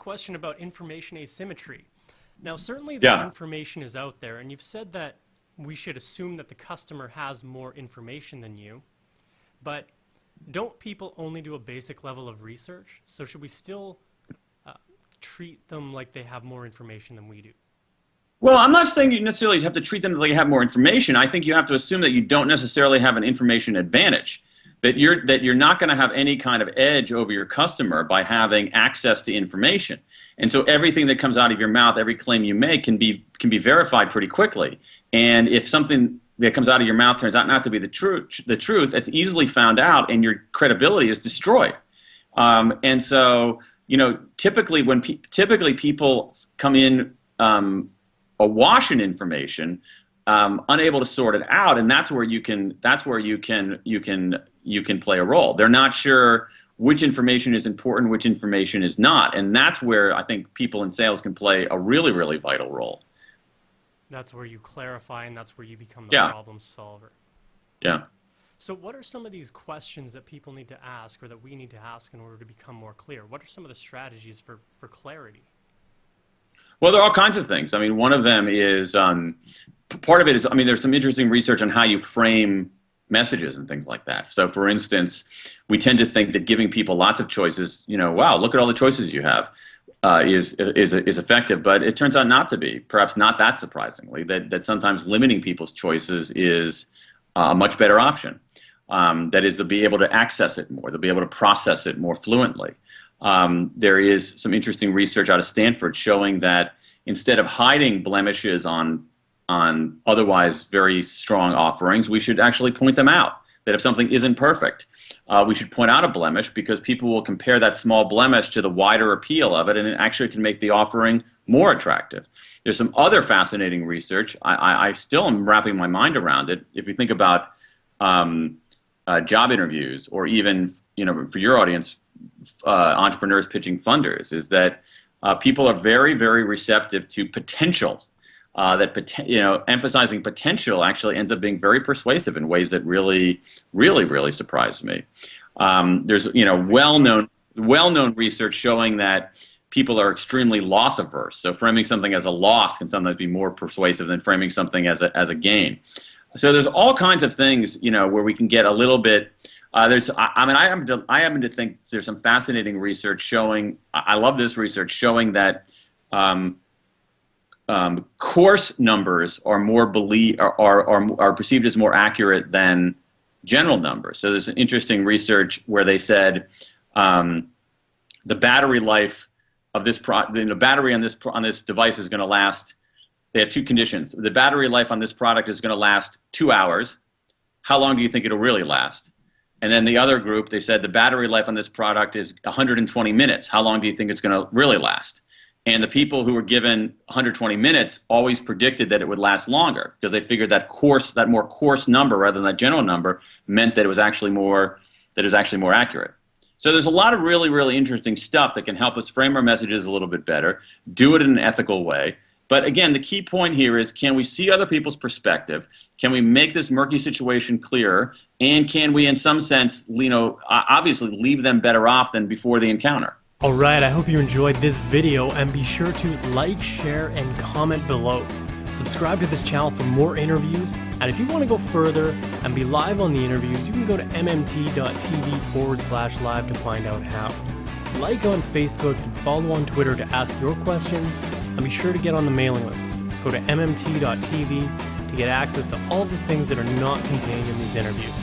question about information asymmetry. Now, certainly the information is out there, and you've said that we should assume that the customer has more information than you, but don't people only do a basic level of research? So should we still treat them like they have more information than we do? Well, I'm not saying you necessarily have to treat them like you have more information. I think you have to assume that you don't necessarily have an information advantage, that you're not going to have any kind of edge over your customer by having access to information. And so everything that comes out of your mouth, every claim you make can be verified pretty quickly. And if something that comes out of your mouth turns out not to be the truth, it's easily found out, and your credibility is destroyed. And so, typically typically people come in awash in information, unable to sort it out, and that's where you can play a role. They're not sure which information is important, which information is not, and that's where I think people in sales can play a really, really vital role. That's where you clarify, and that's where you become the problem solver. Yeah. So what are some of these questions that people need to ask, or that we need to ask, in order to become more clear? What are some of the strategies for clarity? Well, there are all kinds of things. I mean, one of them is, part of it is, there's some interesting research on how you frame messages and things like that. So, for instance, we tend to think that giving people lots of choices, wow, look at all the choices you have, is effective, but it turns out not to be. Perhaps not that surprisingly, that sometimes limiting people's choices is a much better option. That is, they'll be able to access it more, they'll be able to process it more fluently. There is some interesting research out of Stanford showing that instead of hiding blemishes on otherwise very strong offerings, we should actually point them out. That if something isn't perfect, we should point out a blemish, because people will compare that small blemish to the wider appeal of it, and it actually can make the offering more attractive. There's some other fascinating research. I still am wrapping my mind around it. If you think about job interviews, or even, for your audience, entrepreneurs pitching funders, is that people are very, very receptive to potential. Emphasizing potential actually ends up being very persuasive in ways that really, really, really surprised me. There's well-known research showing that people are extremely loss averse. So framing something as a loss can sometimes be more persuasive than framing something as a gain. So there's all kinds of things where we can get a little bit. I happen to think there's some fascinating research showing. I love this research showing that course numbers are are perceived as more accurate than general numbers. So there's an interesting research where they said the battery life of this battery on this device is going to last. They had two conditions. The battery life on this product is going to last 2 hours. How long do you think it'll really last? And then the other group, they said the battery life on this product is 120 minutes. How long do you think it's going to really last? And the people who were given 120 minutes always predicted that it would last longer, because they figured that more coarse number rather than that general number meant that it was actually more accurate. So there's a lot of really, really interesting stuff that can help us frame our messages a little bit better, do it in an ethical way. But again, the key point here is, can we see other people's perspective? Can we make this murky situation clearer? And can we, in some sense, obviously leave them better off than before the encounter? Alright, I hope you enjoyed this video, and be sure to like, share, and comment below. Subscribe to this channel for more interviews, and if you want to go further and be live on the interviews, you can go to mmt.tv/live to find out how. Like on Facebook and follow on Twitter to ask your questions, and be sure to get on the mailing list. Go to mmt.tv to get access to all the things that are not contained in these interviews.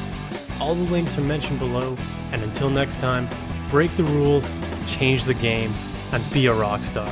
All the links are mentioned below, and until next time, break the rules, change the game, and be a rock star.